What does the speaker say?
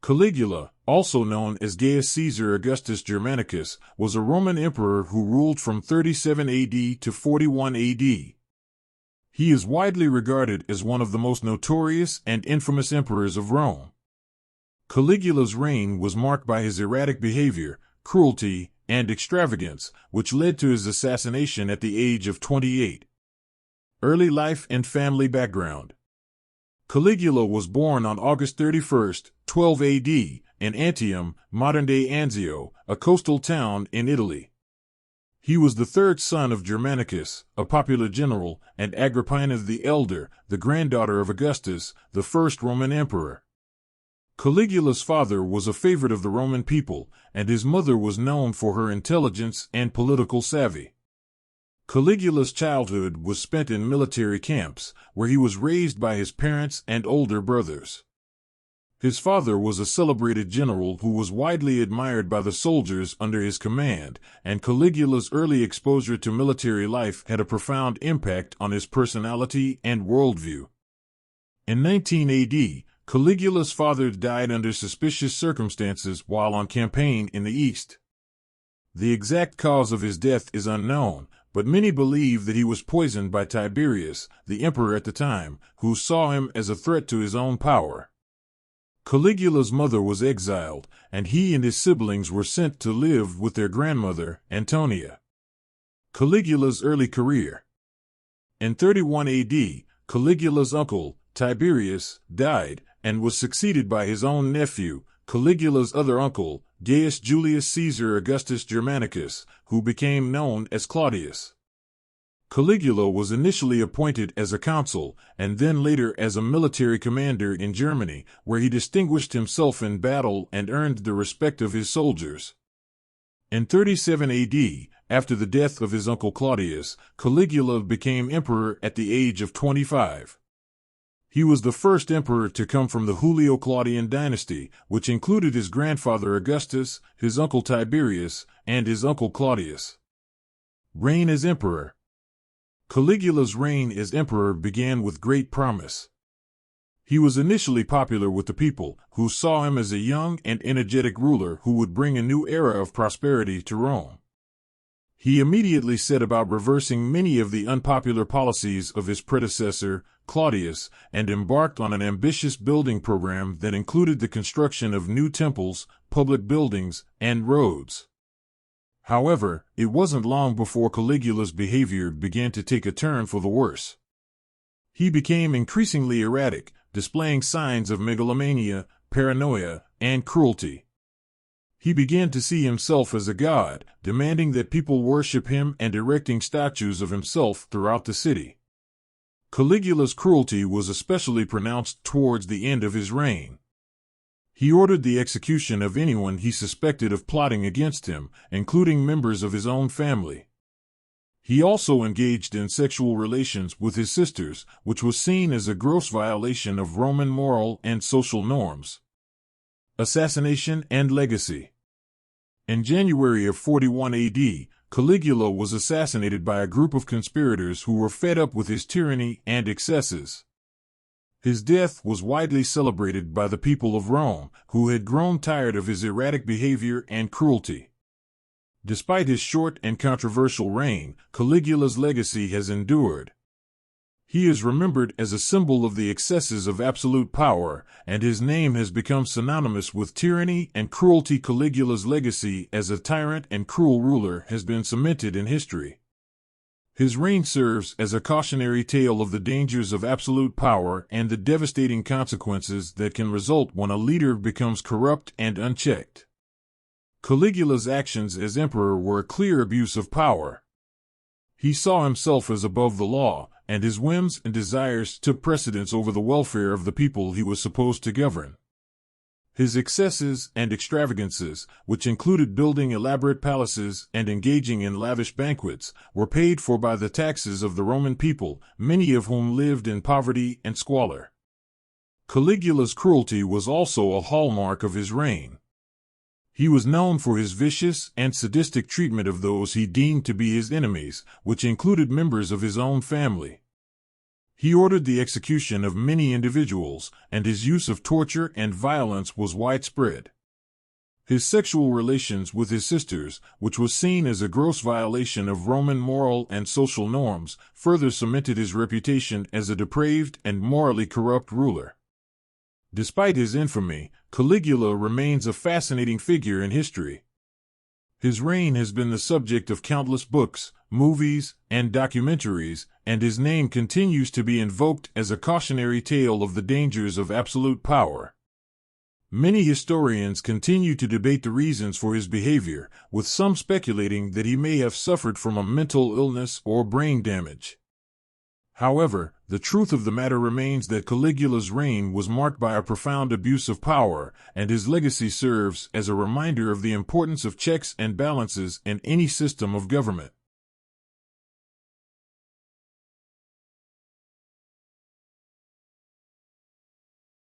Caligula, also known as Gaius Caesar Augustus Germanicus, was a Roman emperor who ruled from 37 AD to 41 AD. He is widely regarded as one of the most notorious and infamous emperors of Rome. Caligula's reign was marked by his erratic behavior, cruelty, and extravagance, which led to his assassination at the age of 28. Early life and family background. Caligula was born on August 31, 12 AD, in Antium, modern-day Anzio, a coastal town in Italy. He was the third son of Germanicus, a popular general, and Agrippina the Elder, the granddaughter of Augustus, the first Roman emperor. Caligula's father was a favorite of the Roman people, and his mother was known for her intelligence and political savvy. Caligula's childhood was spent in military camps, where he was raised by his parents and older brothers. His father was a celebrated general who was widely admired by the soldiers under his command, and Caligula's early exposure to military life had a profound impact on his personality and worldview. In 19 AD, Caligula's father died under suspicious circumstances while on campaign in the East. The exact cause of his death is unknown, but many believe that he was poisoned by Tiberius, the emperor at the time, who saw him as a threat to his own power. Caligula's mother was exiled, and he and his siblings were sent to live with their grandmother, Antonia. Caligula's early career. In 31 AD, Caligula's uncle, Tiberius, died, and was succeeded by his own nephew, Caligula's other uncle, Gaius Julius Caesar Augustus Germanicus, who became known as Claudius. Caligula was initially appointed as a consul, and then later as a military commander in Germany, where he distinguished himself in battle and earned the respect of his soldiers. In 37 AD, after the death of his uncle Claudius, Caligula became emperor at the age of 25. He was the first emperor to come from the Julio-Claudian dynasty, which included his grandfather Augustus, his uncle Tiberius, and his uncle Claudius. Reign as emperor. Caligula's reign as emperor began with great promise. He was initially popular with the people, who saw him as a young and energetic ruler who would bring a new era of prosperity to Rome. He immediately set about reversing many of the unpopular policies of his predecessor, Claudius, and embarked on an ambitious building program that included the construction of new temples, public buildings, and roads. However, it wasn't long before Caligula's behavior began to take a turn for the worse. He became increasingly erratic, displaying signs of megalomania, paranoia, and cruelty. He began to see himself as a god, demanding that people worship him and erecting statues of himself throughout the city. Caligula's cruelty was especially pronounced towards the end of his reign. He ordered the execution of anyone he suspected of plotting against him, including members of his own family. He also engaged in sexual relations with his sisters, which was seen as a gross violation of Roman moral and social norms. Assassination and legacy. In January of 41 AD, Caligula was assassinated by a group of conspirators who were fed up with his tyranny and excesses. His death was widely celebrated by the people of Rome, who had grown tired of his erratic behavior and cruelty. Despite his short and controversial reign, Caligula's legacy has endured. He is remembered as a symbol of the excesses of absolute power, and his name has become synonymous with tyranny and cruelty. Caligula's legacy as a tyrant and cruel ruler has been cemented in history. His reign serves as a cautionary tale of the dangers of absolute power and the devastating consequences that can result when a leader becomes corrupt and unchecked. Caligula's actions as emperor were a clear abuse of power. He saw himself as above the law, and his whims and desires took precedence over the welfare of the people he was supposed to govern. His excesses and extravagances, which included building elaborate palaces and engaging in lavish banquets, were paid for by the taxes of the Roman people, many of whom lived in poverty and squalor. Caligula's cruelty was also a hallmark of his reign. He was known for his vicious and sadistic treatment of those he deemed to be his enemies, which included members of his own family. He ordered the execution of many individuals, and his use of torture and violence was widespread. His sexual relations with his sisters, which was seen as a gross violation of Roman moral and social norms, further cemented his reputation as a depraved and morally corrupt ruler. Despite his infamy, Caligula remains a fascinating figure in history. His reign has been the subject of countless books, movies, and documentaries, and his name continues to be invoked as a cautionary tale of the dangers of absolute power. Many historians continue to debate the reasons for his behavior, with some speculating that he may have suffered from a mental illness or brain damage. However, the truth of the matter remains that Caligula's reign was marked by a profound abuse of power, and his legacy serves as a reminder of the importance of checks and balances in any system of government.